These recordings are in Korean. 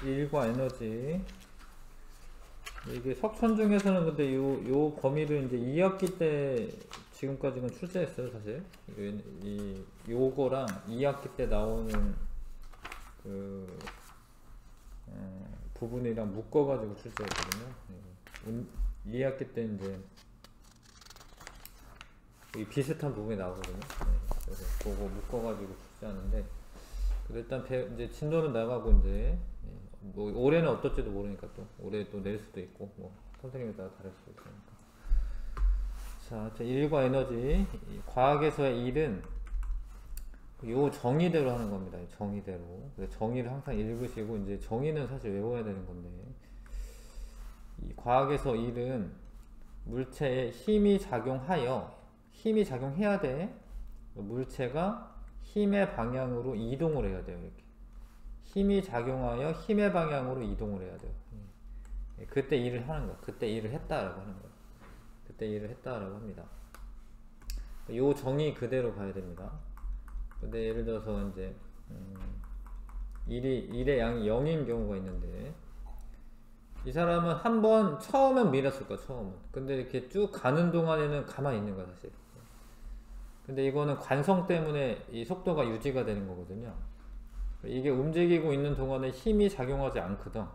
일과 에너지. 이게 석천 중에서는 근데 요 범위를 이제 2학기 때 지금까지는 출제했어요, 사실. 요거랑 2학기 때 나오는 그 부분이랑 묶어가지고 출제했거든요. 2학기 때 이제 이 비슷한 부분이 나오거든요. 그래서 그거 묶어가지고 출제하는데, 일단 이제 진도는 나가고 이제 뭐 올해는 어떨지도 모르니까 또 올해 또 낼 수도 있고 뭐 선생님에 따라 다를 수도 있으니까. 자, 일과 에너지. 과학에서의 일은 요 정의대로 하는 겁니다. 정의대로. 정의를 항상 읽으시고, 이제 정의는 사실 외워야 되는 건데, 이 과학에서 일은 물체에 힘이 작용해야 돼. 물체가 힘의 방향으로 이동을 해야 돼요. 이렇게 힘이 작용하여 힘의 방향으로 이동을 해야 돼요. 그때 일을 하는 거야. 그때 일을 했다라고 하는 거야. 그때 일을 했다라고 합니다. 요 정의 그대로 가야 됩니다. 근데 예를 들어서 이제 일의 양이 0인 경우가 있는데, 이 사람은 한번 처음엔 밀었을 거야. 처음은. 근데 이렇게 쭉 가는 동안에는 가만히 있는 거야, 사실. 근데 이거는 관성 때문에 이 속도가 유지가 되는 거거든요. 이게 움직이고 있는 동안에 힘이 작용하지 않거든.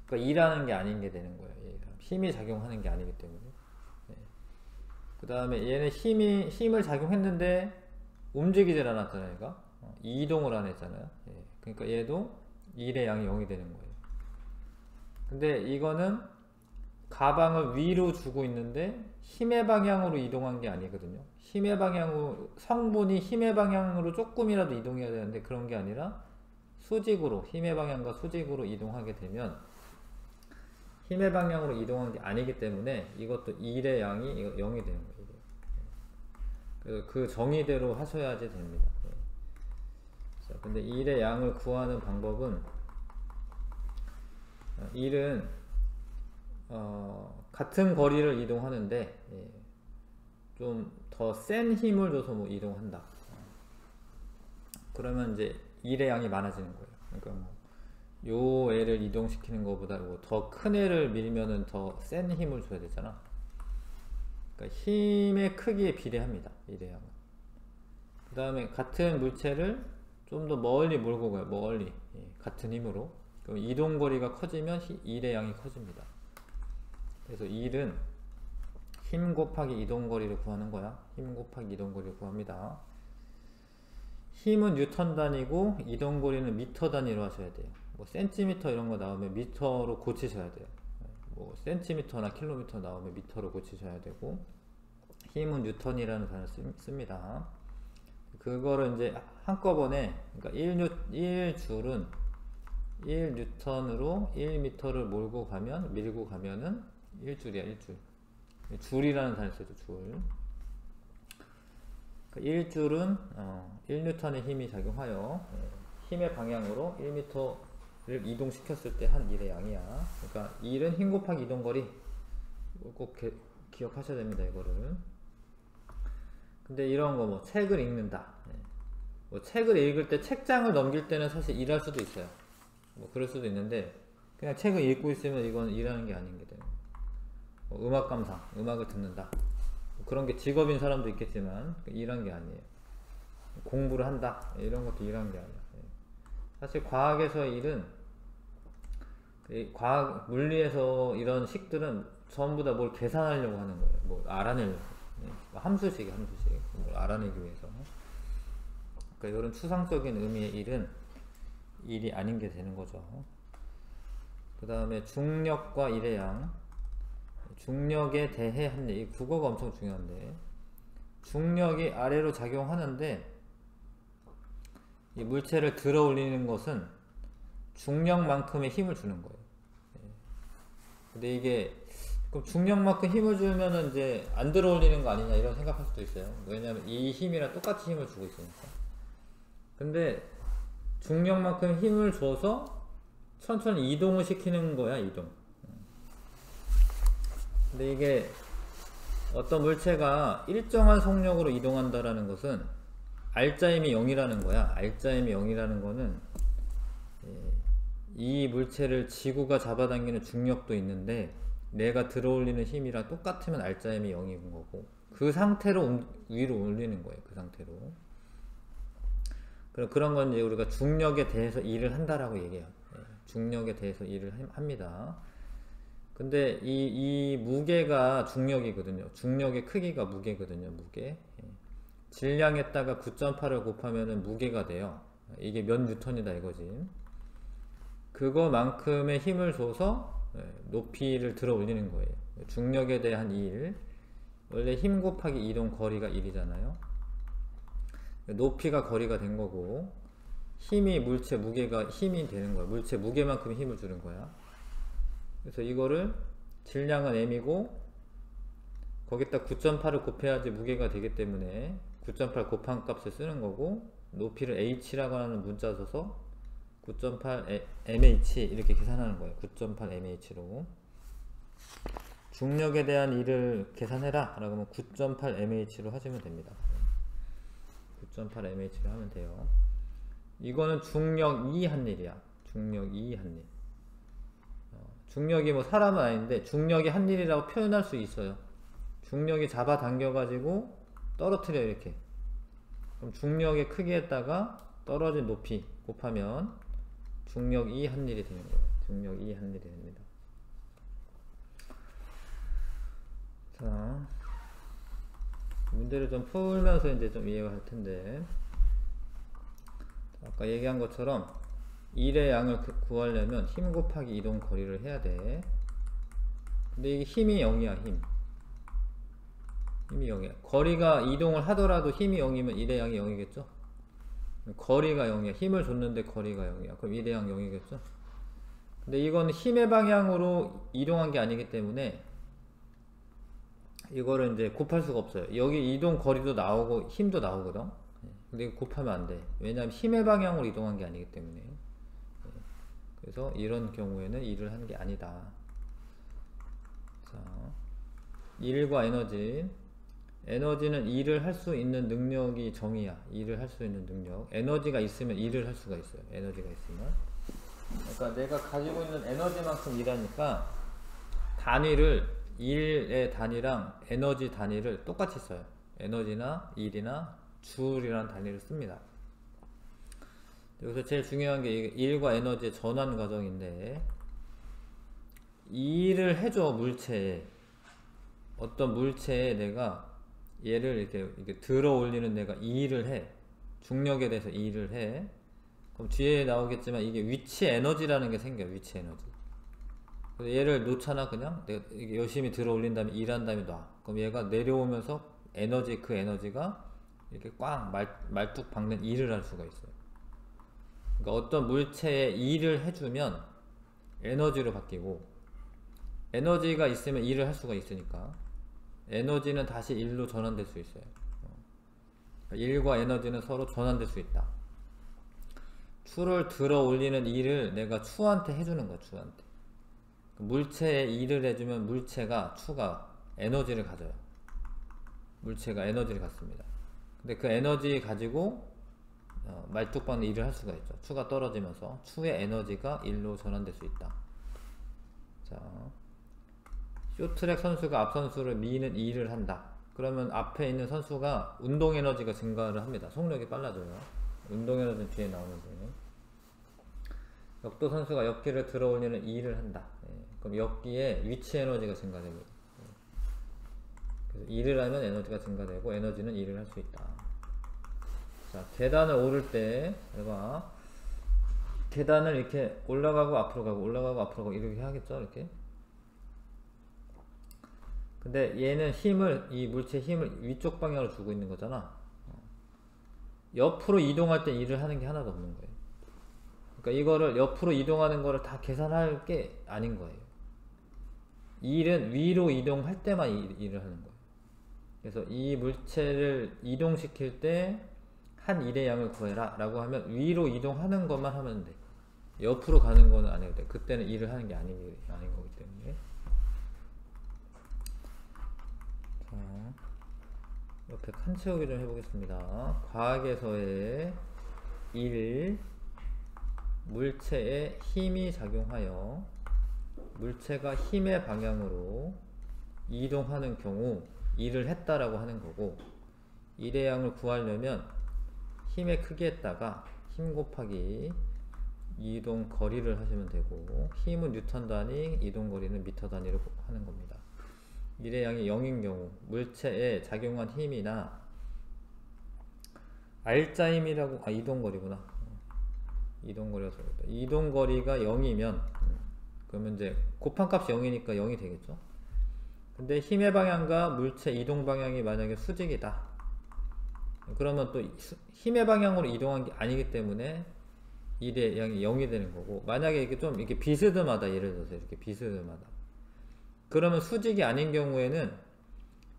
그러니까 일하는 게 아닌 게 되는 거예요. 힘이 작용하는 게 아니기 때문에. 그 다음에 얘는 힘을 작용했는데 움직이질 않았잖아요. 얘가 이동을 안 했잖아요. 그러니까 얘도 일의 양이 0이 되는 거예요. 근데 이거는 가방을 위로 주고 있는데 힘의 방향으로 이동한 게 아니거든요. 힘의 방향으로, 성분이 힘의 방향으로 조금이라도 이동해야 되는데 그런 게 아니라 수직으로, 힘의 방향과 수직으로 이동하게 되면 힘의 방향으로 이동한 게 아니기 때문에 이것도 일의 양이 0이 되는 거예요. 그래서 그 정의대로 하셔야지 됩니다. 자, 근데 일의 양을 구하는 방법은, 일은 같은 거리를 이동하는데 좀 더 센 힘을 줘서 뭐 이동한다. 그러면 이제 일의 양이 많아지는 거예요. 그러니까 요 애를 이동시키는 것보다 더 큰 애를 밀면은 더 센 힘을 줘야 되잖아. 그러니까 힘의 크기에 비례합니다. 일의 양은. 그 다음에 같은 물체를 좀 더 멀리 몰고 가요. 멀리. 같은 힘으로. 그럼 이동거리가 커지면 일의 양이 커집니다. 그래서 일은 힘 곱하기 이동거리를 구하는 거야. 힘 곱하기 이동거리를 구합니다. 힘은 뉴턴 단위고 이동거리는 미터 단위로 하셔야 돼요. 뭐 센티미터 이런 거 나오면 미터로 고치셔야 돼요. 뭐 센티미터나 킬로미터 나오면 미터로 고치셔야 되고, 힘은 뉴턴이라는 단어를 씁니다. 그거를 이제 한꺼번에, 그러니까 1줄은 1뉴턴으로 1미터를 밀고 가면은 1줄이야, 1줄. 줄이라는 단어를 쓰죠, 줄. 그러니까 1줄은 1뉴턴의 힘이 작용하여 힘의 방향으로 1미터를 이동시켰을 때 한 일의 양이야. 그러니까 1은 힘 곱하기 이동거리. 꼭 기억하셔야 됩니다, 이거를. 근데 이런 거 뭐 책을 읽는다. 뭐 책을 읽을 때 책장을 넘길 때는 사실 일할 수도 있어요. 뭐 그럴 수도 있는데, 그냥 책을 읽고 있으면 이건 일하는 게 아닌 게 돼요. 뭐 음악 감상, 음악을 듣는다. 뭐 그런 게 직업인 사람도 있겠지만 일한 게 아니에요. 공부를 한다. 이런 것도 일한 게 아니야. 사실 과학에서의 일은, 과학 물리에서 이런 식들은 전부 다 뭘 계산하려고 하는 거예요. 뭐 알아내려고. 함수식이 뭘 알아내기 위해서. 그러니까 이런 추상적인 의미의 일은 일이 아닌 게 되는 거죠. 그 다음에 중력과 일의 양. 중력에 대해 한 일. 이 국어가 엄청 중요한데, 중력이 아래로 작용하는데 이 물체를 들어 올리는 것은 중력만큼의 힘을 주는 거예요. 근데 이게 그럼 중력만큼 힘을 주면은 이제 안 들어 올리는 거 아니냐 이런 생각할 수도 있어요. 왜냐면 이 힘이랑 똑같이 힘을 주고 있으니까. 근데 중력만큼 힘을 줘서 천천히 이동을 시키는 거야, 이동. 근데 이게 어떤 물체가 일정한 속력으로 이동한다라는 것은 알짜임이 0이라는 거야. 알짜임이 0이라는 거는 이 물체를 지구가 잡아당기는 중력도 있는데 내가 들어올리는 힘이랑 똑같으면 알짜임이 0인 거고, 그 상태로 위로 올리는 거예요. 그 상태로. 그런 건 이제 우리가 중력에 대해서 일을 한다라고 얘기해요. 중력에 대해서 일을 합니다. 근데 이 무게가 중력이거든요. 중력의 크기가 무게거든요. 무게. 질량에다가 9.8을 곱하면은 무게가 돼요. 이게 몇 뉴턴이다 이거지. 그거만큼의 힘을 줘서 높이를 들어 올리는 거예요. 중력에 대한 일. 원래 힘 곱하기 이동 거리가 1이잖아요. 높이가 거리가 된 거고, 힘이 물체 무게가 힘이 되는 거야. 물체 무게만큼 힘을 주는 거야. 그래서 이거를 질량은 m이고 거기다 9.8을 곱해야지 무게가 되기 때문에 9.8 곱한 값을 쓰는 거고, 높이를 h라고 하는 문자 써서 9.8 mh 이렇게 계산하는 거예요. 9.8 mh로 중력에 대한 일을 계산해라 라고 하면 9.8 mh로 하시면 됩니다. 9.8 mh로 하면 돼요. 이거는 중력 2 한 일이야. 중력 2 한 일. 중력이 뭐 사람은 아닌데 중력이 한 일이라고 표현할 수 있어요. 중력이 잡아당겨 가지고 떨어뜨려 이렇게. 그럼 중력의 크기에다가 떨어진 높이 곱하면 중력 2 한 일이 되는 거예요. 중력 2 한 일이 됩니다. 자, 문제를 좀 풀면서 이제 좀 이해가 할 텐데, 아까 얘기한 것처럼 일의 양을 구하려면 힘 곱하기 이동 거리를 해야 돼. 근데 이게 힘이 0이야. 힘이 0이야. 거리가 이동을 하더라도 힘이 0이면 일의 양이 0이겠죠. 거리가 0이야. 힘을 줬는데 거리가 0이야. 그럼 일의 양 0이겠죠. 근데 이건 힘의 방향으로 이동한 게 아니기 때문에 이거를 이제 곱할 수가 없어요. 여기 이동 거리도 나오고 힘도 나오거든. 근데 이거 곱하면 안 돼. 왜냐하면 힘의 방향으로 이동한 게 아니기 때문에. 그래서 이런 경우에는 일을 한 게 아니다. 자, 일과 에너지. 에너지는 일을 할 수 있는 능력이 정의야. 일을 할 수 있는 능력. 에너지가 있으면 일을 할 수가 있어요. 에너지가 있으면. 그러니까 내가 가지고 있는 에너지만큼 일하니까 단위를, 일의 단위랑 에너지 단위를 똑같이 써요. 에너지나 일이나 줄이라는 단위를 씁니다. 여기서 제일 중요한 게 일과 에너지의 전환 과정인데, 일을 해줘. 물체에, 어떤 물체에 내가 얘를 이렇게 들어 올리는, 내가 일을 해. 중력에 대해서 일을 해. 그럼 뒤에 나오겠지만 이게 위치 에너지라는 게 생겨요. 위치 에너지. 그래서 얘를 놓잖아. 그냥 내가 열심히 들어 올린 다음에 일한 다음에 놔. 그럼 얘가 내려오면서 에너지, 그 에너지가 이렇게 꽉 말뚝 박는 일을 할 수가 있어요. 그러니까 어떤 물체에 일을 해주면 에너지로 바뀌고, 에너지가 있으면 일을 할 수가 있으니까 에너지는 다시 일로 전환될 수 있어요. 그러니까 일과 에너지는 서로 전환될 수 있다. 추를 들어 올리는 일을 내가 추한테 해주는 거야. 추한테. 물체에 일을 해주면 물체가, 추가 에너지를 가져요. 물체가 에너지를 갖습니다. 근데 그 에너지 가지고 말뚝박는 일을 할 수가 있죠. 추가 떨어지면서 추의 에너지가 일로 전환될 수 있다. 자, 쇼트트랙 선수가 앞 선수를 미는 일을 한다. 그러면 앞에 있는 선수가 운동 에너지가 증가를 합니다. 속력이 빨라져요. 운동 에너지는 뒤에 나오는데, 역도 선수가 역기를 들어 올리는 일을 한다. 그럼 역기에 위치 에너지가 증가됩니다. 그래서 일을 하면 에너지가 증가되고, 에너지는 일을 할 수 있다. 자, 계단을 오를 때, 내가 계단을 이렇게 올라가고 앞으로 가고 올라가고 앞으로 가고 이렇게 하겠죠. 이렇게. 근데 얘는 힘을, 이 물체의 힘을 위쪽 방향으로 주고 있는 거잖아. 옆으로 이동할 때 일을 하는 게 하나도 없는 거예요. 그러니까 이거를 옆으로 이동하는 거를 다 계산할 게 아닌 거예요. 일은 위로 이동할 때만 일을 하는 거예요. 그래서 이 물체를 이동시킬 때 한 일의 양을 구해라 라고 하면 위로 이동하는 것만 하면 돼. 옆으로 가는 거는 안 해도 돼. 그때는 일을 하는 게 아닌 거기 때문에. 자, 옆에 칸 채우기 좀 해보겠습니다. 과학에서의 일, 물체에 힘이 작용하여 물체가 힘의 방향으로 이동하는 경우 일을 했다라고 하는 거고, 일의 양을 구하려면 힘의 크기에다가 힘 곱하기 이동 거리를 하시면 되고, 힘은 뉴턴 단위, 이동 거리는 미터 단위로 하는 겁니다. 일의 양이 0인 경우 물체에 작용한 힘이나 R자 힘이라고, 이동거리구나. 이동거리가 그렇다. 이동거리가 0이면 그러면 이제 곱한값이 0이니까 0이 되겠죠. 근데 힘의 방향과 물체 이동 방향이 만약에 수직이다, 그러면 또 힘의 방향으로 이동한 게 아니기 때문에 일의 양이 0이 되는 거고, 만약에 이게 좀 이렇게 비스듬하다, 예를 들어서 이렇게 비스듬하다, 그러면 수직이 아닌 경우에는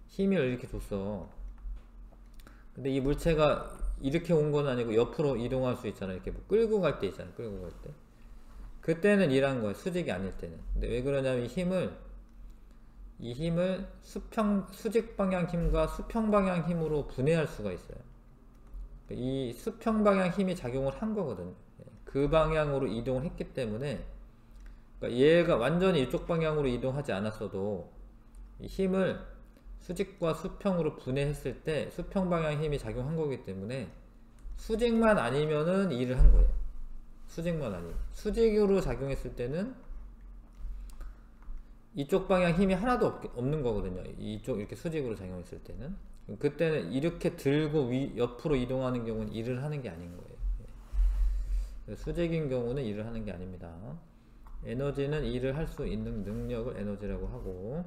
힘을 이렇게 줬어. 근데 이 물체가 이렇게 온 건 아니고 옆으로 이동할 수 있잖아. 이렇게 뭐 끌고 갈 때 있잖아. 끌고 갈 때. 그때는 일한 거야. 수직이 아닐 때는. 근데 왜 그러냐면 이 힘을 수직 방향 힘과 수평 방향 힘으로 분해할 수가 있어요. 이 수평 방향 힘이 작용을 한 거거든요. 그 방향으로 이동을 했기 때문에, 그러니까 얘가 완전히 이쪽 방향으로 이동하지 않았어도 이 힘을 수직과 수평으로 분해했을 때 수평 방향 힘이 작용한 거기 때문에 수직만 아니면은 일을 한 거예요. 수직만 아니면. 수직으로 작용했을 때는 이쪽 방향 힘이 하나도 없는 거거든요. 이쪽 이렇게 수직으로 작용했을 때는. 그때는 이렇게 들고 옆으로 이동하는 경우는 일을 하는 게 아닌 거예요. 수직인 경우는 일을 하는 게 아닙니다. 에너지는 일을 할 수 있는 능력을 에너지라고 하고,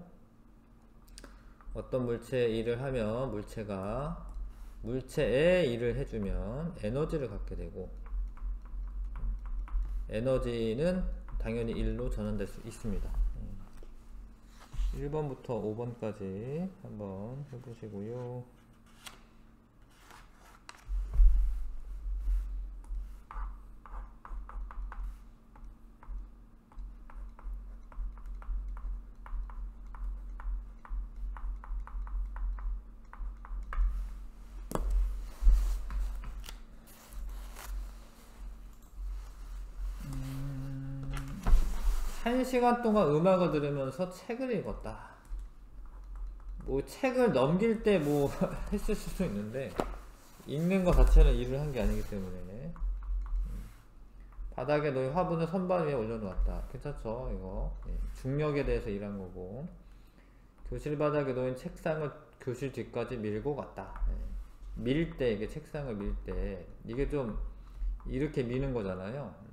어떤 물체에 일을 하면 물체에 일을 해주면 에너지를 갖게 되고, 에너지는 당연히 일로 전환될 수 있습니다. 1번부터 5번까지 한번 해보시고요. 한 시간 동안 음악을 들으면서 책을 읽었다. 뭐 책을 넘길 때 뭐 했을 수도 있는데, 읽는 것 자체는 일을 한 게 아니기 때문에. 바닥에 놓인 화분을 선반 위에 올려놓았다. 괜찮죠? 이거 중력에 대해서 일한 거고. 교실 바닥에 놓인 책상을 교실 뒤까지 밀고 갔다. 밀 때, 이게 책상을 밀 때 이게 좀 이렇게 미는 거잖아요.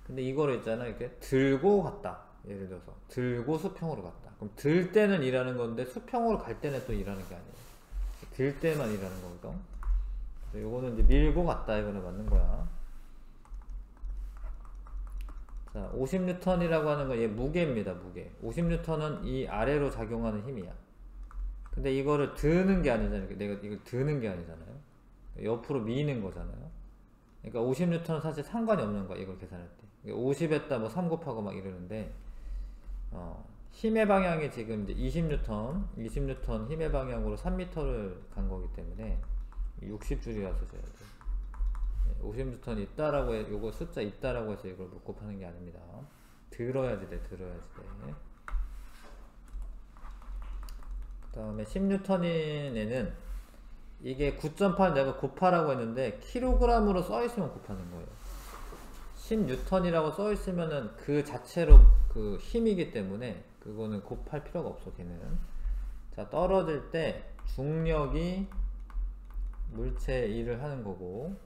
근데 이거를 있잖아, 이렇게 들고 갔다. 예를 들어서 들고 수평으로 갔다. 그럼 들 때는 일하는 건데 수평으로 갈 때는 또 일하는 게 아니에요. 들 때만 일하는 거거든. 그래서 요거는 이제 밀고 갔다, 이거는 맞는 거야. 자, 50N이라고 하는 건 얘 무게입니다. 무게. 50N은 이 아래로 작용하는 힘이야. 근데 이거를 드는 게 아니잖아요. 내가 이걸 드는 게 아니잖아요. 옆으로 미는 거잖아요. 그러니까 50N은 사실 상관이 없는 거야, 이걸 계산할 때. 50에다 뭐 3 곱하고 막 이러는데, 힘의 방향이 지금 이제 20N 힘의 방향으로 3m를 간 거기 때문에 60줄이라서 써야 돼. 50N 있다라고 해, 요거 숫자 있다라고 해서 이걸 못 곱하는 게 아닙니다. 들어야지 돼. 그 다음에 10N에는 이게 9.8 내가 곱하라고 했는데 킬로그램으로 써있으면 곱하는 거예요. 10N이라고 써있으면은 그 자체로 그 힘이기 때문에 그거는 곱할 필요가 없어, 걔는. 자, 떨어질 때 중력이 물체에 일을 하는 거고,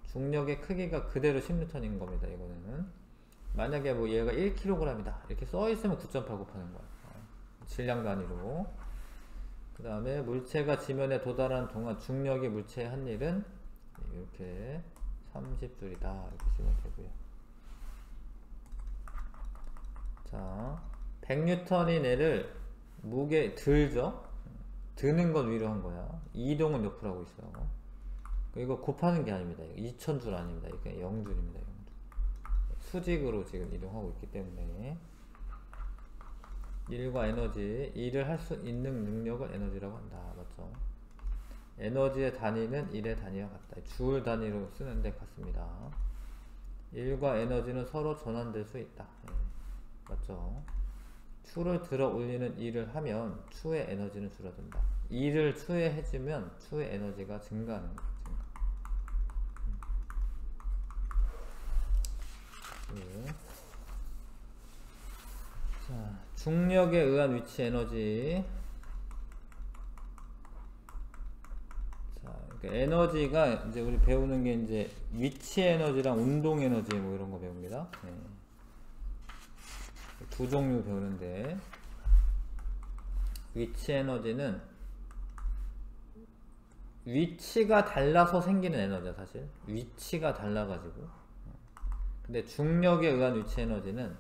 중력의 크기가 그대로 10N인 겁니다. 이거는 만약에 뭐 얘가 1kg이다 이렇게 써있으면 9.8 곱하는 거야. 질량 단위로. 그 다음에 물체가 지면에 도달하는 동안 중력이 물체에 한 일은 이렇게 30줄이다 이렇게 쓰면 되고요. 자, 100N인 애를 무게 들죠? 드는 건 위로 한 거야. 이동은 옆으로 하고 있어요. 이거 곱하는 게 아닙니다. 2000줄 아닙니다. 이게 0줄입니다. 0줄. 수직으로 지금 이동하고 있기 때문에 일과 에너지, 일을 할 수 있는 능력을 에너지라고 한다. 맞죠? 에너지의 단위는 일의 단위와 같다. 줄 단위로 쓰는데 같습니다. 일과 에너지는 서로 전환될 수 있다. 맞죠? 추를 들어 올리는 일을 하면 추의 에너지는 줄어든다. 일을 추에 해주면 추의 에너지가 증가하는 거예요. 자, 중력에 의한 위치 에너지. 자, 그러니까 에너지가 이제 우리 배우는 게 이제 위치 에너지랑 운동 에너지 뭐 이런 거 배웁니다. 두 종류 배우는데, 위치 에너지는 위치가 달라서 생기는 에너지야, 사실. 위치가 달라가지고. 근데 중력에 의한 위치 에너지는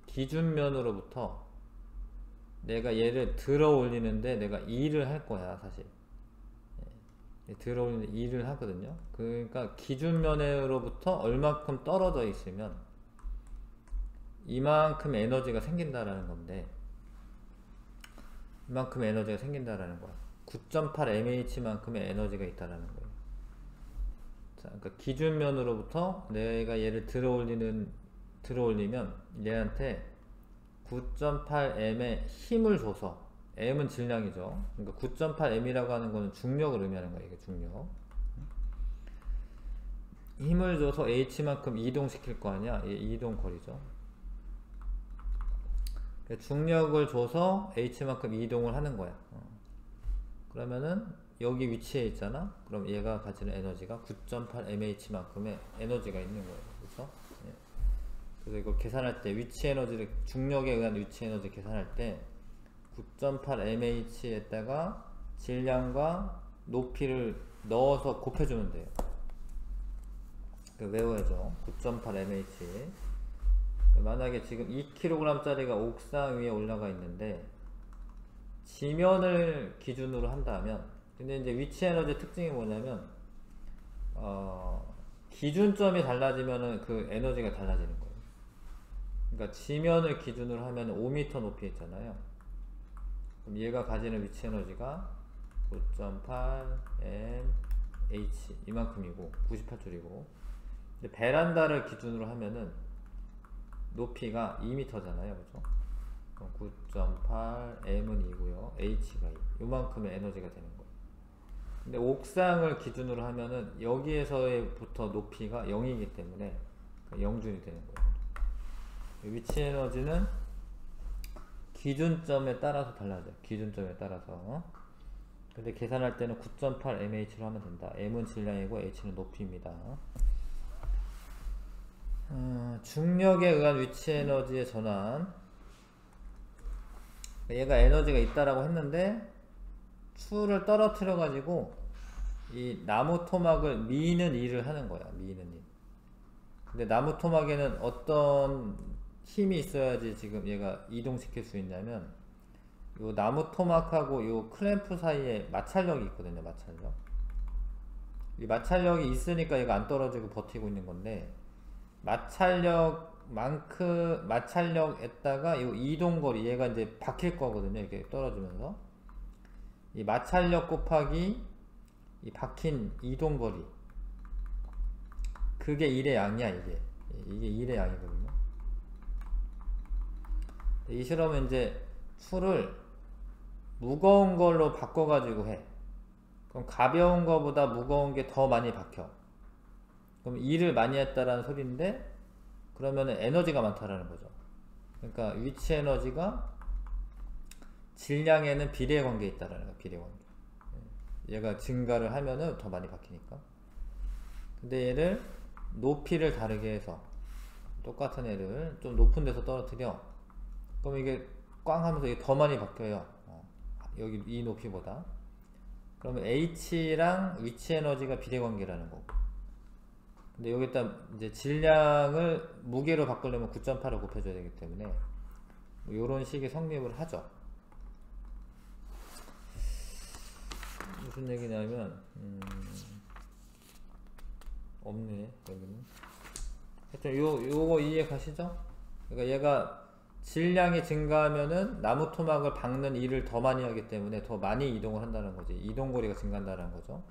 기준면으로부터 내가 얘를 들어 올리는데 내가 일을 할 거야, 사실. 들어 올리는 일을 하거든요. 그러니까 기준면으로부터 얼마큼 떨어져 있으면 이만큼 에너지가 생긴다라는 건데, 이만큼 에너지가 생긴다라는 거야. 9.8mh만큼의 에너지가 있다라는 거예요. 자, 그러니까 기준면으로부터 내가 얘를 들어 올리면 얘한테 9.8m의 힘을 줘서, m은 질량이죠. 그러니까 9.8m이라고 하는 거는 중력을 의미하는 거예요. 이게 중력. 힘을 줘서 h만큼 이동시킬 거 아니야. 이 이동거리죠. 중력을 줘서 h만큼 이동을 하는 거야. 그러면은 여기 위치에 있잖아. 그럼 얘가 가지는 에너지가 9.8mh만큼의 에너지가 있는 거예요. 그렇죠? 예. 그래서 이걸 계산할 때 위치 에너지를, 중력에 의한 위치 에너지 계산할 때 9.8mh에다가 질량과 높이를 넣어서 곱해주면 돼요. 외워야죠. 9.8mh. 만약에 지금 2kg 짜리가 옥상 위에 올라가 있는데 지면을 기준으로 한다면, 근데 이제 위치 에너지 특징이 뭐냐면 기준점이 달라지면은 그 에너지가 달라지는 거예요. 그러니까 지면을 기준으로 하면 5m 높이에 있잖아요. 그럼 얘가 가지는 위치 에너지가 9.8mh 이만큼이고 98줄이고, 근데 베란다를 기준으로 하면은 높이가 2m잖아요. 그죠? 9.8m은 2고요. h가 2. 요만큼의 에너지가 되는 거예요. 근데 옥상을 기준으로 하면은 여기에서부터 높이가 0이기 때문에 0준이 되는 거예요. 위치 에너지는 기준점에 따라서 달라져요. 기준점에 따라서. 근데 계산할 때는 9.8mh로 하면 된다. m은 질량이고 h는 높이입니다. 중력에 의한 위치 에너지의 전환. 얘가 에너지가 있다라고 했는데 추를 떨어뜨려 가지고 이 나무 토막을 미는 일을 하는 거야. 미는 일. 근데 나무 토막에는 어떤 힘이 있어야지 지금 얘가 이동시킬 수 있냐면, 요 나무 토막하고 요 클램프 사이에 마찰력이 있거든요. 마찰력. 이 마찰력이 있으니까 얘가 안 떨어지고 버티고 있는 건데, 마찰력에다가 요 이동거리, 얘가 이제 박힐 거거든요. 이렇게 떨어지면서 이 마찰력 곱하기 이 박힌 이동거리, 그게 1의 양이야. 이게 1의 양이거든요. 이 실험은 이제 추를 무거운 걸로 바꿔 가지고 해. 그럼 가벼운 거보다 무거운 게 더 많이 박혀. 그럼 일을 많이 했다라는 소리인데, 그러면 에너지가 많다라는 거죠. 그러니까 위치 에너지가 질량에는 비례관계에 있다라는 거예요. 비례관계. 얘가 증가를 하면은 더 많이 박히니까. 근데 얘를 높이를 다르게 해서 똑같은 애를 좀 높은 데서 떨어뜨려. 그럼 이게 꽝 하면서 이게 더 많이 박혀요. 여기 이 높이보다. 그러면 H랑 위치 에너지가 비례관계라는 거고. 근데 여기다 이제 질량을 무게로 바꾸려면 9.8을 곱해줘야 되기 때문에 뭐 요런 식의 성립을 하죠. 무슨 얘기냐면 없네 여기는. 하여튼 요거 이해 가시죠? 그러니까 얘가 질량이 증가하면은 나무 토막을 박는 일을 더 많이 하기 때문에 더 많이 이동을 한다는 거지. 이동거리가 증가한다는 거죠.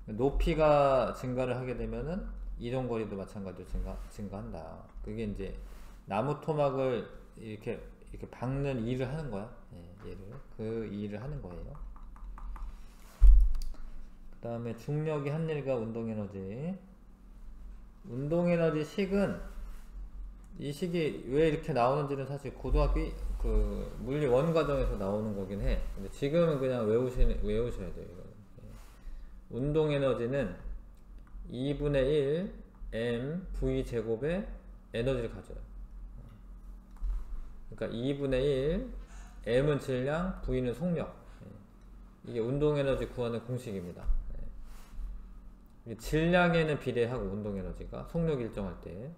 높이가 증가를 하게 되면은 이동거리도 마찬가지로 증가한다. 그게 이제 나무 토막을 이렇게 박는 일을 하는 거야. 그 일을 하는 거예요. 그 다음에 중력이 한 일과 운동에너지. 운동에너지 식은, 이 식이 왜 이렇게 나오는지는 사실 고등학교 그 물리 원과정에서 나오는 거긴 해. 근데 지금은 그냥 외우셔야 돼요. 이거는. 운동에너지는 2분의 1 m v 제곱의 에너지를 가져요. 그러니까 2분의 1 m은 질량, v는 속력. 이게 운동에너지 구하는 공식입니다. 질량에는 비례하고 운동에너지가 속력 일정할 때,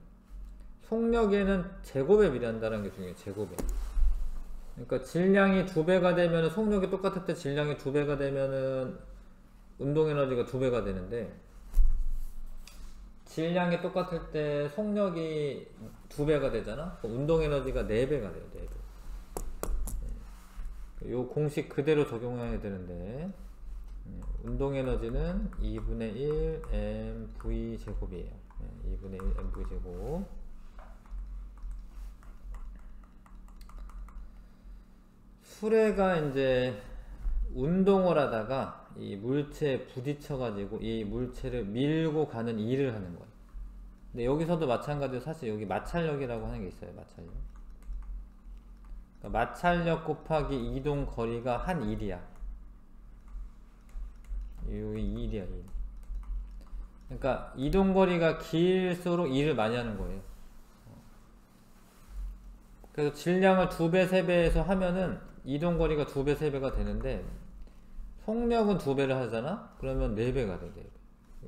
속력에는 제곱에 비례한다는 게 중요해요. 제곱에. 그러니까 질량이 2배가 되면 속력이 똑같을 때 질량이 2배가 되면은 운동에너지가 2배가 되는데, 질량이 똑같을 때 속력이 2배가 되잖아? 운동에너지가 4배가 돼요. 4배. 요 공식 그대로 적용해야 되는데, 운동에너지는 2분의 1 mv 제곱이에요. 2분의 1 mv 제곱. 수레가 이제 운동을 하다가 이 물체에 부딪혀가지고 이 물체를 밀고 가는 일을 하는 거예요. 근데 여기서도 마찬가지로 사실 여기 마찰력이라고 하는 게 있어요. 마찰력. 그러니까 마찰력 곱하기 이동 거리가 한 일이야. 여기 일이야, 일. 그러니까 이동 거리가 길수록 일을 많이 하는 거예요. 그래서 질량을 2배, 3배에서 하면은 이동 거리가 2배, 3배가 되는데, 속력은 2배를 하잖아? 그러면 4배가 돼, 4배.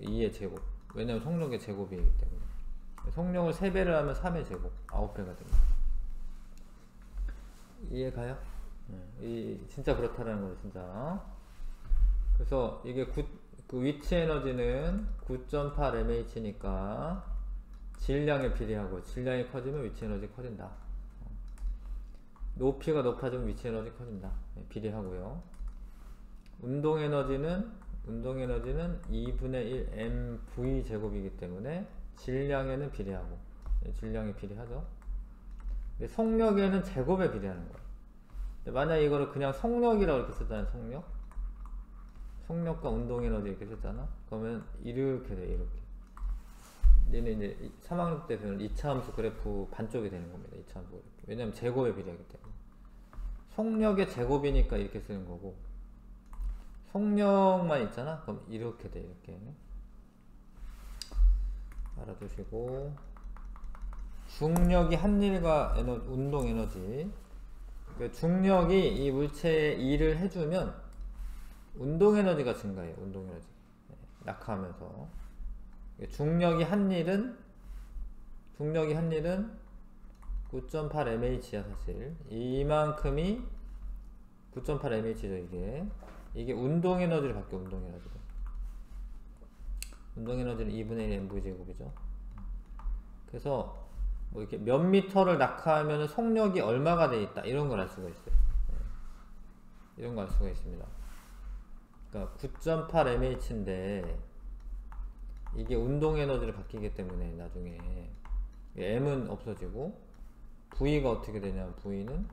2의 제곱. 왜냐면 속력의 제곱이기 때문에. 속력을 3배를 하면 3의 제곱. 9배가 됩니다. 이해가요? 진짜 그렇다는 거예요, 진짜. 그래서 이게 그 위치 에너지는 9.8 mh니까 질량에 비례하고, 질량이 커지면 위치 에너지 커진다. 높이가 높아지면 위치 에너지 커진다. 비례하고요. 운동 에너지는 2분의 1 mv 제곱이기 때문에 질량에는 비례하고, 질량에 비례하죠. 근데 속력에는 제곱에 비례하는 거예요. 만약 이거를 그냥 속력이라고 이렇게 쓰잖아요. 속력과 운동 에너지 이렇게 썼잖아. 그러면 이렇게 돼, 이렇게. 얘는 이제 3학년 때 배우는 2차 함수 그래프 반쪽이 되는 겁니다. 2차 함수 그래프. 왜냐면 제곱에 비례하기 때문에. 속력의 제곱이니까 이렇게 쓰는 거고, 속력만 있잖아? 그럼 이렇게 돼, 이렇게. 알아두시고, 중력이 한 일과 운동 에너지. 그러니까 중력이 이 물체에 일을 해주면 운동 에너지가 증가해요. 운동 에너지. 낙하하면서. 중력이 한 일은 9.8 mh야, 사실. 이만큼이 9.8 mh죠, 이게 운동 에너지를 바뀌어, 운동 에너지로. 운동 에너지는 2분의 1 mv 제곱이죠. 그래서 뭐 이렇게 몇 미터를 낙하하면 속력이 얼마가 돼 있다, 이런 걸 알 수가 있어요. 이런 거 알 수가 있습니다. 그러니까 9.8 mh인데 이게 운동 에너지를 바뀌기 때문에 나중에 m은 없어지고 v가 어떻게 되냐면 v는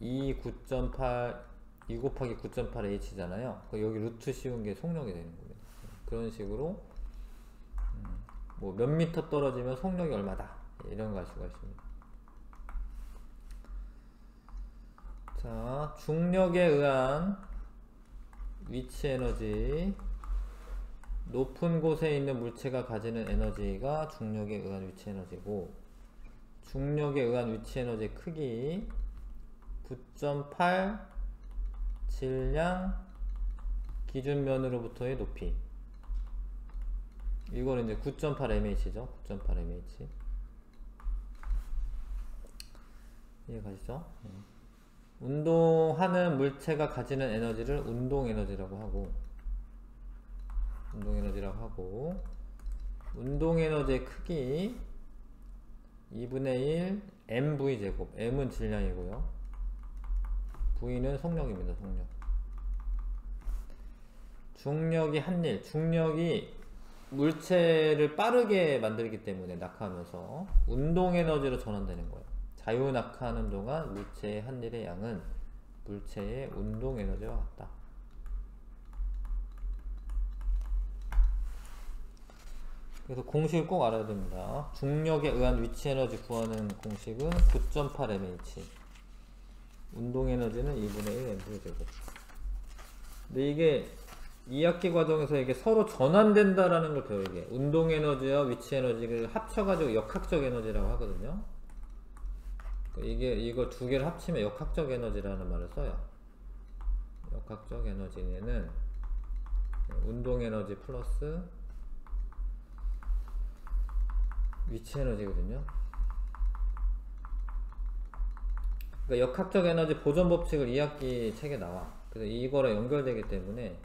2 곱하기 9.8h잖아요. 여기 루트 씌운 게 속력이 되는 겁니다. 그런 식으로 뭐 몇 미터 떨어지면 속력이 얼마다, 이런 거 알 수가 있습니다. 자, 중력에 의한 위치 에너지. 높은 곳에 있는 물체가 가지는 에너지가 중력에 의한 위치 에너지고, 중력에 의한 위치 에너지의 크기 9.8 질량 기준면으로부터의 높이. 이거는 이제 9.8 mh죠. 9.8 mh. 이해가시죠? 운동하는 물체가 가지는 에너지를 운동 에너지라고 하고, 운동 에너지의 크기 2분의 1 mv 제곱. m은 질량이고요. v는 속력입니다. 속력. 중력이 한 일. 중력이 물체를 빠르게 만들기 때문에 낙하하면서 운동 에너지로 전환되는 거예요. 자유 낙하하는 동안 물체의 한 일의 양은 물체의 운동 에너지와 같다. 그래서 공식을 꼭 알아야 됩니다. 중력에 의한 위치 에너지 구하는 공식은 9.8 mH. 운동 에너지는 2분의 1 mv 제곱. 근데 이게 2학기 과정에서 이게 서로 전환된다라는 걸 배워요. 이게 운동 에너지와 위치 에너지를 합쳐가지고 역학적 에너지라고 하거든요. 이걸 두 개를 합치면 역학적 에너지라는 말을 써요. 역학적 에너지는 운동 에너지 플러스 위치 에너지거든요. 그러니까 역학적 에너지 보존 법칙을 2학기 책에 나와. 그래서 이거랑 연결되기 때문에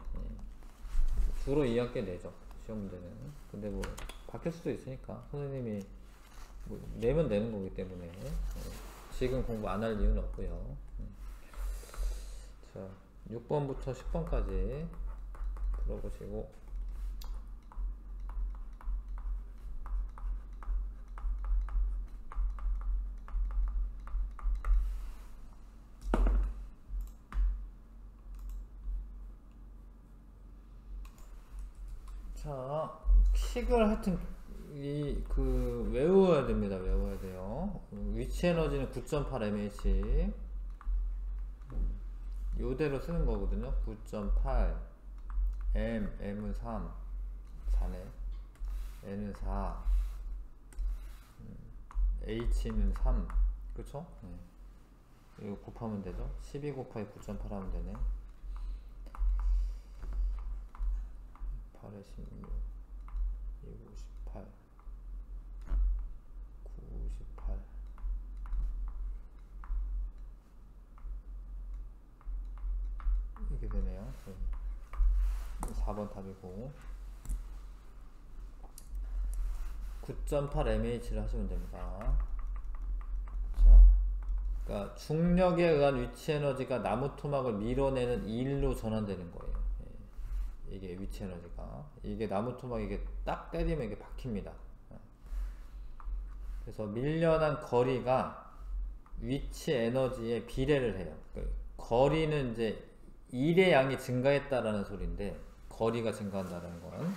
주로 2학기에 내죠. 시험 문제는. 근데 뭐 바뀔 수도 있으니까 선생님이 뭐 내면 되는 거기 때문에 지금 공부 안 할 이유는 없고요. 자, 6번부터 10번까지 풀어보시고 자, 식을 하여튼 외워야 됩니다. 외워야 돼요. 위치 에너지는 9.8 mH. 요대로 쓰는 거거든요. 9.8 M은 3 4네. N은 4 H는 3 그쵸? 이거 곱하면 되죠. 12 곱하기 9.8 하면 되네. 8에 16 258 98 이렇게 되네요. 4번 답이고 9.8 mH를 하시면 됩니다. 자, 그러니까 중력에 의한 위치 에너지가 나무 토막을 밀어내는 일로 전환되는 거예요. 이게 위치 에너지가 이게 나무 토막 이게 딱 때리면 이게 박힙니다. 그래서 밀려난 거리가 위치 에너지에 비례를 해요. 거리는 이제 일의 양이 증가했다라는 소리인데 거리가 증가한다는 건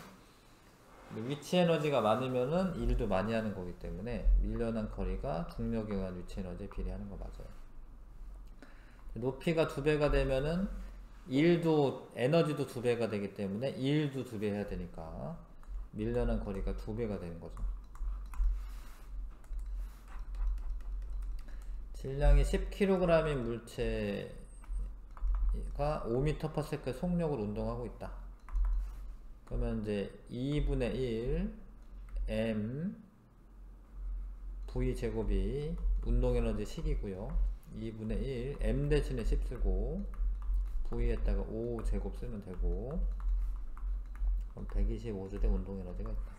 위치 에너지가 많으면은 일도 많이 하는 거기 때문에 밀려난 거리가 중력에 의한 위치 에너지에 비례하는 거 맞아요. 높이가 2배가 되면은 일도 에너지도 2배가 되기 때문에 일도 2배 해야 되니까 밀려난 거리가 2배가 되는 거죠. 질량이 10kg인 물체가 5m/s 속력으로 운동하고 있다. 그러면 이제 2분의 1 m v 제곱이 운동 에너지 식이고요. 2분의 1 m 대신에 10 쓰고 v에다가 5 제곱 쓰면 되고 그럼 125J의 운동 에너지가 있다.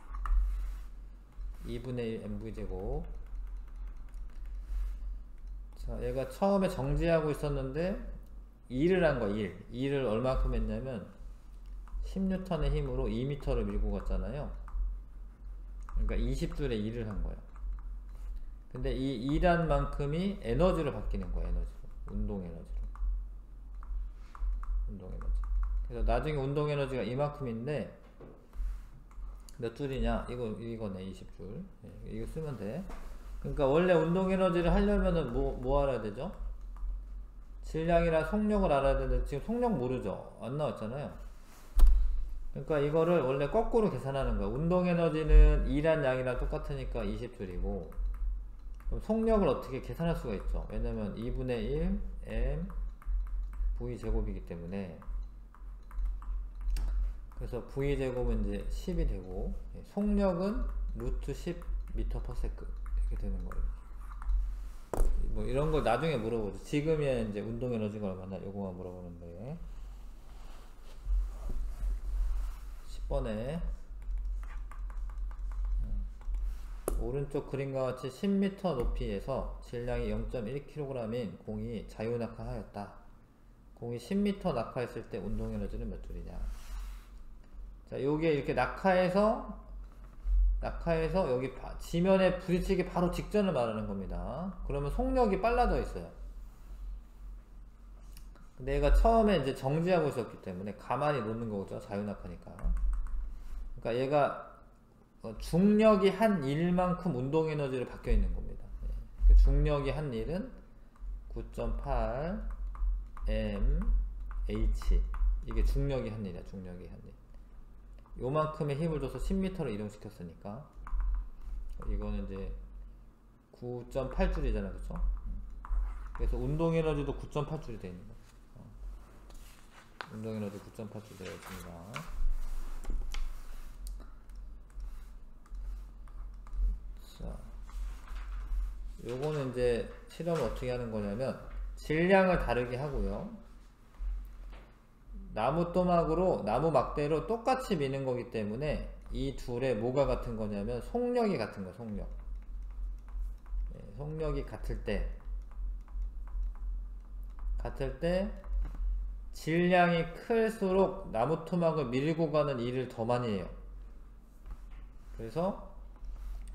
2분의 1 mv 제곱. 자, 얘가 처음에 정지하고 있었는데 일을 한 거야. 일을 얼마큼 했냐면 10N의 힘으로 2m를 밀고 갔잖아요. 그러니까 20줄의 일을 한 거야. 근데 이 일한 만큼이 에너지로 바뀌는 거야. 에너지로. 운동 에너지로. 운동 에너지. 그래서 나중에 운동 에너지가 이만큼인데 몇 줄이냐? 이거네. 20줄. 이거 쓰면 돼. 그러니까 원래 운동 에너지를 하려면은 뭐 알아야 되죠? 질량이랑 속력을 알아야 되는데 지금 속력 모르죠? 안 나왔잖아요. 그러니까 이거를 원래 거꾸로 계산하는 거야. 운동 에너지는 일한 양이랑 똑같으니까 20줄이고 그럼 속력을 어떻게 계산할 수가 있죠? 왜냐면 2분의 1 m v 제곱이기 때문에 그래서 v 제곱은 이제 10이 되고 속력은 루트 10 m/s 이렇게 되는 거예요. 뭐 이런 거 나중에 물어보죠. 지금이야 이제 운동 에너지가 얼마나 요거만 물어보는데 10번에 오른쪽 그림과 같이 10m 높이에서 질량이 0.1kg인 공이 자유낙하하였다. 공이 10m 낙하했을 때 운동 에너지는 몇 줄이냐? 자, 요게 이렇게 낙하해서 여기 지면에 부딪히기 바로 직전을 말하는 겁니다. 그러면 속력이 빨라져 있어요. 근데 얘가 처음에 이제 정지하고 있었기 때문에 가만히 놓는 거죠. 자유낙하니까. 그러니까 얘가 중력이 한 일만큼 운동 에너지로 바뀌어 있는 겁니다. 중력이 한 일은 9.8 m h, 이게 중력이 한 일이야. 중력이 한 일. 요만큼의 힘을 줘서 10m로 이동시켰으니까 이거는 이제 9.8줄이잖아, 그쵸? 그래서 운동 에너지도 9.8줄이 되어 있는 거야. 운동 에너지 9.8줄 되어 있습니다. 자, 요거는 이제 실험을 어떻게 하는 거냐면 질량을 다르게 하고요. 나무 또막으로, 나무 막대로 똑같이 미는 거기 때문에 이 둘의 뭐가 같은 거냐면 속력이 같은 거야. 속력. 속력이 같을 때 질량이 클수록 나무 토막을 밀고 가는 일을 더 많이 해요. 그래서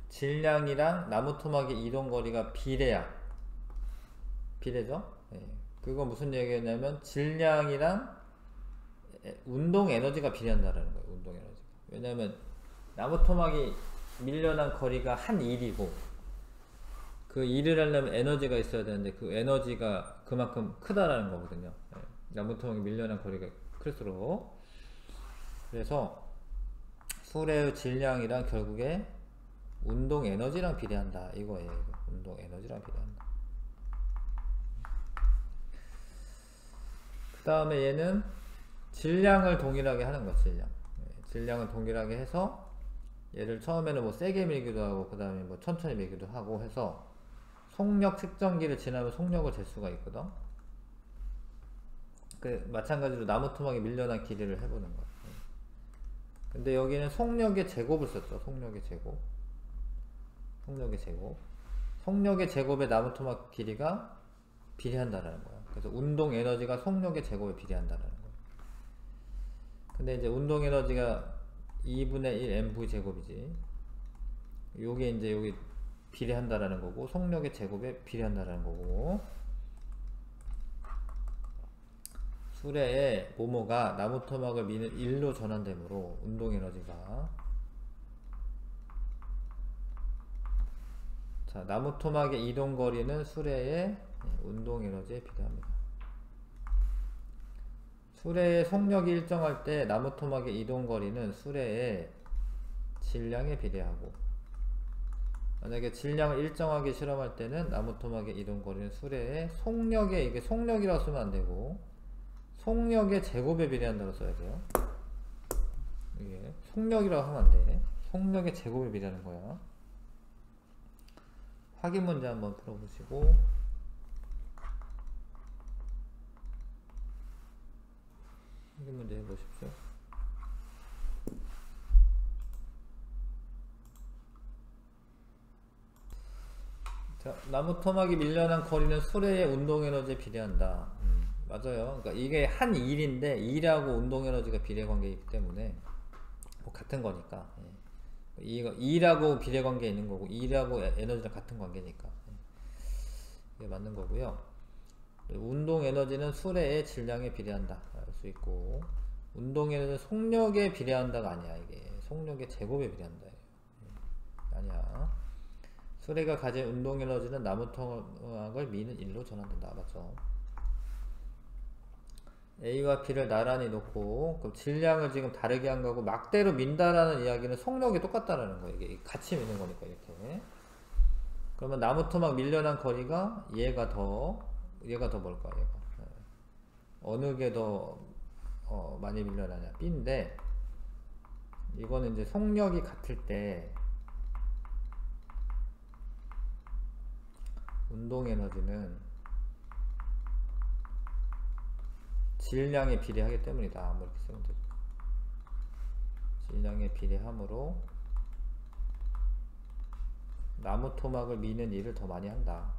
질량이랑 나무 토막의 이동 거리가 비례야. 비례죠? 그건 무슨 얘기냐면 질량이랑 운동 에너지가 비례한다라는 거예요. 운동 에너지가. 왜냐면 나무 토막이 밀려난 거리가 한 일이고 그 일을 하려면 에너지가 있어야 되는데 그 에너지가 그만큼 크다라는 거거든요. 나무 토막이 밀려난 거리가 클수록. 그래서 수레의 질량이랑 결국에 운동 에너지랑 비례한다 이거예요. 이거. 운동 에너지랑 비례한다. 그 다음에 얘는 질량을 동일하게 하는 거야. 질량을 동일하게 해서 얘를 처음에는 뭐 세게 밀기도 하고 그 다음에 뭐 천천히 밀기도 하고 해서 속력 측정기를 지나면 속력을 잴 수가 있거든. 마찬가지로 나무 토막이 밀려난 길이를 해보는 거야. 근데 여기는 속력의 제곱을 썼죠. 속력의 제곱. 속력의 제곱에 나무 토막 길이가 비례한다라는 거야. 그래서 운동 에너지가 속력의 제곱에 비례한다라는 거야. 근데 이제 운동 에너지가 2분의 1 mv 제곱이지. 요게 이제 여기 비례한다라는 거고, 속력의 제곱에 비례한다라는 거고, 수레에 모모가 나무 토막을 미는 1로 전환되므로 운동 에너지가, 자, 나무 토막의 이동 거리는 수레의 운동 에너지에 비례합니다. 수레의 속력이 일정할 때 나무 토막의 이동 거리는 수레의 질량에 비례하고, 만약에 질량을 일정하게 실험할 때는 나무 토막의 이동 거리는 수레의 속력에, 이게 속력이라고 쓰면 안 되고 속력의 제곱에 비례한다고 써야 돼요. 이게 속력이라고 하면 안 돼. 속력의 제곱에 비례하는 거야. 확인 문제 한번 풀어보시고, 확인 문제 해보십시오. 자, 나무 토막이 밀려난 거리는 수레의 운동 에너지에 비례한다. 맞아요. 그러니까 이게 한 일인데 일하고 운동 에너지가 비례 관계이기 때문에 뭐 같은 거니까. 일하고 비례 관계 있는 거고 일하고 에너지랑 같은 관계니까 이게 맞는 거고요. 운동 에너지는 수레의 질량에 비례한다 할 수 있고, 운동 에너지는 속력에 비례한다가 아니야. 이게 속력의 제곱에 비례한다. 아니야. 수레가 가진 운동 에너지는 나무 토막을 미는 1로 전환된다. 맞죠? A와 B를 나란히 놓고 그 질량을 지금 다르게 한 거고, 막대로 민다라는 이야기는 속력이 똑같다라는 거예요. 이게 같이 미는 거니까 이렇게. 그러면 나무 토막 밀려난 거리가 얘가 더 뭘까? 얘가 어느 게 더 많이 밀려나냐? B인데, 이거는 이제 속력이 같을 때 운동 에너지는 질량에 비례하기 때문이다. 뭐 이렇게 쓰면 되죠. 질량에 비례하므로 나무 토막을 미는 일을 더 많이 한다.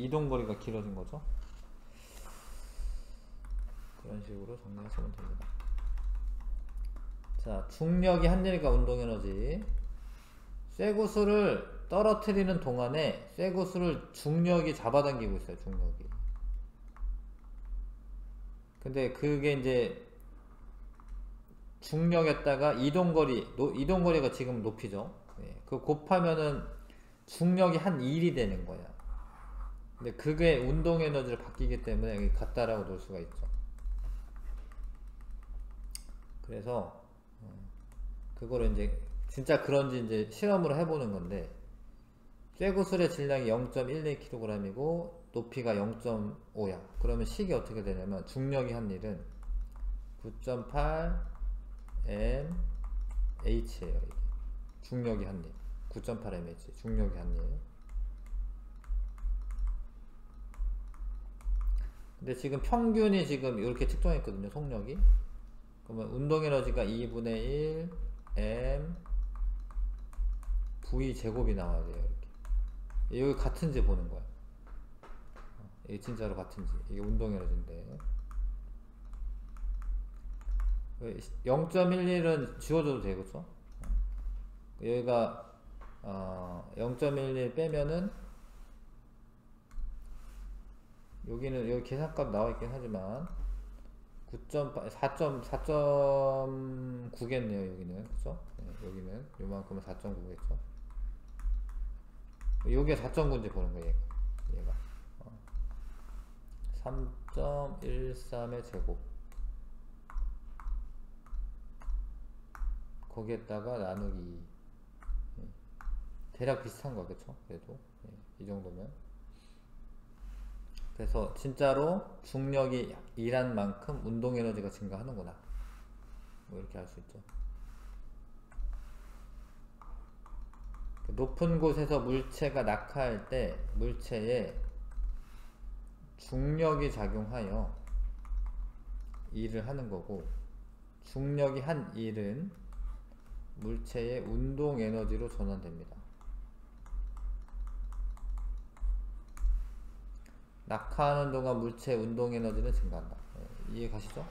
이동거리가 길어진 거죠. 그런 식으로 정리하시면 됩니다. 자, 중력이 한 일과 운동에너지. 쇠구슬을 떨어뜨리는 동안에 쇠구슬을 중력이 잡아당기고 있어요. 중력이. 근데 그게 이제 중력에다가 이동거리가 지금 높이죠. 그 곱하면은 중력이 한 1이 되는 거야. 근데 그게 운동에너지로 바뀌기 때문에 여기 같다라고 놓을 수가 있죠. 그래서 그거를 이제 진짜 그런지 이제 실험으로 해보는 건데, 쇠구슬의 질량이 0.12kg이고 높이가 0.5야. 그러면 식이 어떻게 되냐면 중력이 한 일은 9.8 mh예요. 이게 중력이 한 일. 9.8 mh 중력이 한 일. 근데 지금 평균이 지금 이렇게 측정했거든요. 속력이. 그러면 운동에너지가 2분의 1 m v 제곱이 나와야 돼요. 이렇게. 여기 같은지 보는 거야. 이게 진짜로 같은지. 이게 운동에너지인데 0.11은 지워줘도 되겠죠? 여기가 0.11 빼면은 여기는 여기 계산값 나와 있긴 하지만 4.9겠네요. 여기는 그죠? 네, 여기는 요만큼은 4.9겠죠. 요게 4.9인지 보는 거예요. 얘가 3.13의 제곱 거기에다가 나누기 2. 대략 비슷한 거겠죠. 그래도 이 정도면. 그래서 진짜로 중력이 일한 만큼 운동에너지가 증가하는구나, 뭐 이렇게 알 수 있죠. 높은 곳에서 물체가 낙하할 때 물체에 중력이 작용하여 일을 하는 거고, 중력이 한 일은 물체의 운동에너지로 전환됩니다. 낙하하는 동안 물체의 운동에너지는 증가한다. 이해 가시죠?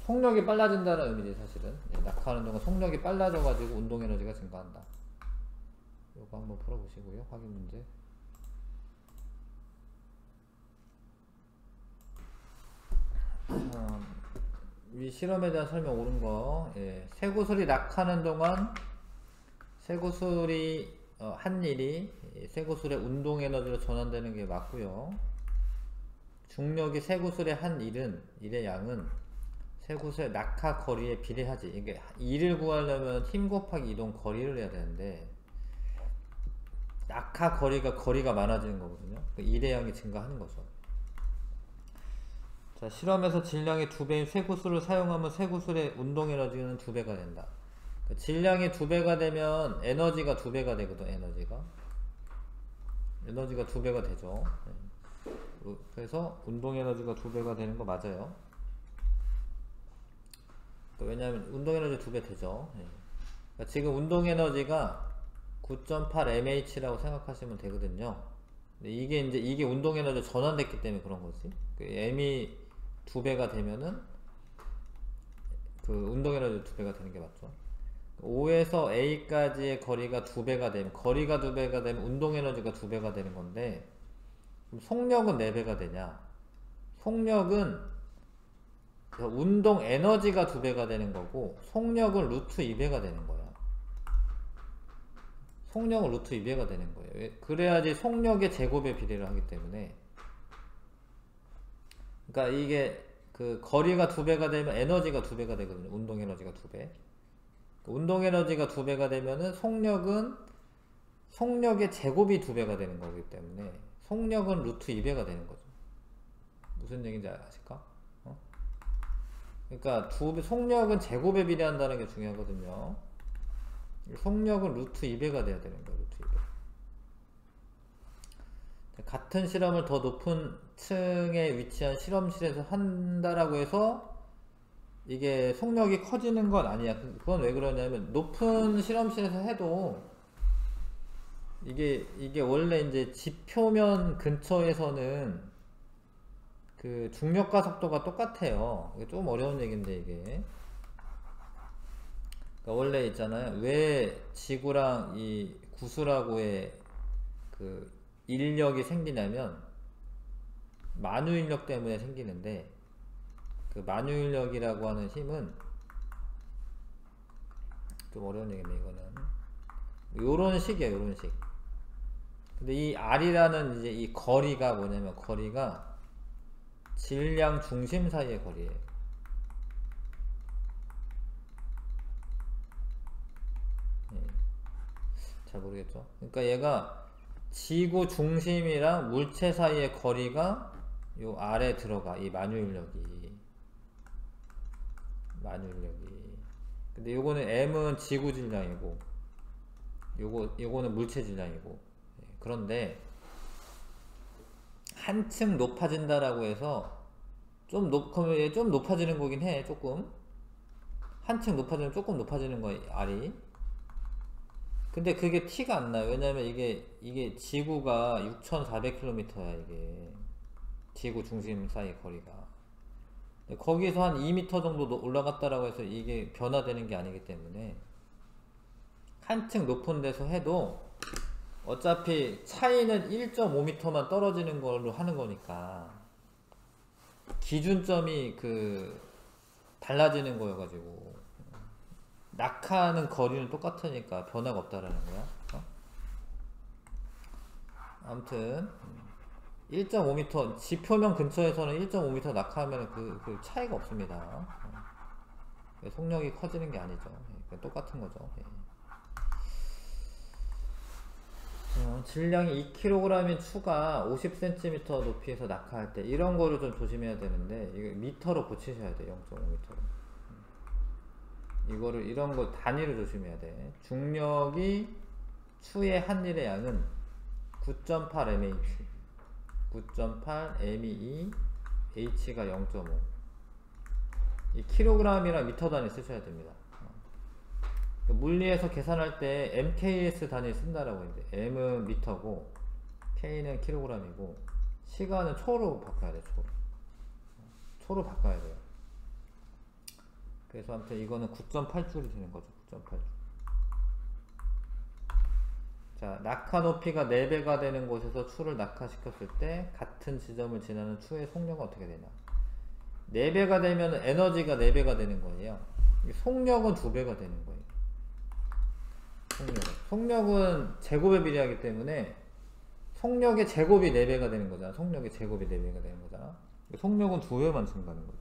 속력이 빨라진다는 의미지 사실은. 낙하하는 동안 속력이 빨라져가지고 운동에너지가 증가한다. 요거 한번 풀어보시고요. 확인 문제. 이 실험에 대한 설명 옳은 거. 쇠구슬이 낙하는 동안 쇠구슬이 한 일이 쇠구슬의 운동에너지로 전환되는 게 맞고요. 중력이 쇠구슬의 한 일의 양은 쇠구슬의 낙하 거리에 비례하지. 이게 일을 구하려면 힘 곱하기 이동 거리를 해야 되는데, 낙하 거리가 많아지는 거거든요. 일의 양이 증가하는 거죠. 자, 실험에서 질량이 2배인 쇠구슬을 사용하면 쇠구슬의 운동에너지는 2배가 된다. 질량이 2배가 되면 에너지가 2배가 되거든. 에너지가 2배가 되죠. 그래서 운동에너지가 2배가 되는 거 맞아요. 왜냐하면 운동에너지 2배 되죠. 그러니까 지금 운동에너지가 9.8 mh라고 생각하시면 되거든요. 근데 이게 운동에너지 전환됐기 때문에 그런 거지. m이 2배가 되면은 그 운동에너지 2배가 되는 게 맞죠. O에서 A까지의 거리가 2배가 되면, 거리가 2배가 되면 운동에너지가 2배가 되는 건데, 그럼 속력은 4배가 되냐? 속력은 운동에너지가 2배가 되는 거고, 속력은 루트 2배가 되는 거야. 속력은 루트 2배가 되는 거예요. 그래야지 속력의 제곱에 비례를 하기 때문에. 그러니까 이게 그 거리가 2배가 되면 에너지가 2배가 되거든요. 운동에너지가 2배. 운동에너지가 2배가 되면은 속력의 제곱이 2배가 되는 거기 때문에 속력은 루트 2배가 되는 거죠. 무슨 얘기인지 아실까? 그러니까 속력은 제곱에 비례한다는 게 중요하거든요. 속력은 루트 2배가 돼야 되는 거예요. 루트 2배. 같은 실험을 더 높은 층에 위치한 실험실에서 한다라고 해서 이게 속력이 커지는 건 아니야. 그건 왜 그러냐면 높은 실험실에서 해도 이게 원래 이제 지표면 근처에서는 그 중력과 속도가 똑같아요. 이게 좀 어려운 얘기인데 이게. 그러니까 원래 있잖아요. 왜 지구랑 이 구슬하고의 그 인력이 생기냐면 만유인력 때문에 생기는데, 그 만유인력이라고 하는 힘은 좀 어려운 얘기인데 이거는 요런 식이에요. 요런 식. 근데 이 R이라는 이제 이 거리가 뭐냐면, 거리가 질량 중심 사이의 거리예요. 예. 잘 모르겠죠? 그러니까 얘가 지구 중심이랑 물체 사이의 거리가 요 아래 들어가, 이 만유인력이. 근데 요거는 M은 지구 질량이고 요거는 물체 질량이고. 예. 그런데 한층 높아진다라고 해서 좀 높아지는 거긴 해. 조금 한층 높아지면 조금 높아지는 거야, R이. 근데 그게 티가 안 나요. 왜냐면 이게 지구가 6,400km야, 이게. 지구 중심 사이 거리가. 거기서 한 2m 정도 올라갔다라고 해서 이게 변화되는 게 아니기 때문에, 한층 높은 데서 해도 어차피 차이는 1.5m만 떨어지는 걸로 하는 거니까, 기준점이 그 달라지는 거여가지고, 낙하하는 거리는 똑같으니까 변화가 없다라는 거야. 아무튼 1.5m, 지표면 근처에서는 1.5m 낙하하면 그 차이가 없습니다. 속력이 커지는 게 아니죠. 똑같은 거죠. 질량이 2kg인 추가 50cm 높이에서 낙하할 때 이런 거를 좀 조심해야 되는데, 이거 미터로 고치셔야 돼. 0.5m로. 이거를 이런 거 단위로 조심해야 돼. 중력이 추의 한 일의 양은 9.8 mH, 9.8 me, h가 0.5. 이 킬로그램이랑 미터 단위 쓰셔야 됩니다. 물리에서 계산할 때 mks 단위 쓴다라고 했는데, m은 미터고 k는 킬로그램이고 시간은 초로 바꿔야 돼. 초로 바꿔야 돼요. 그래서 아무튼 이거는 9.8줄이 되는 거죠. 9.8줄. 자, 낙하 높이가 4배가 되는 곳에서 추를 낙하시켰을 때 같은 지점을 지나는 추의 속력은 어떻게 되나? 4배가 되면 에너지가 4배가 되는 거예요. 속력은 2배가 되는 거예요. 속력은 제곱에 비례하기 때문에 속력의 제곱이 4배가 되는 거잖아. 속력의 제곱이 4배가 되는 거잖아. 속력은 2배만 증가하는 거죠.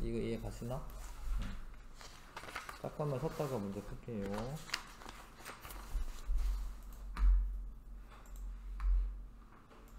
이거 이해 가시나? 잠깐만 섰다가 문제 풀게요.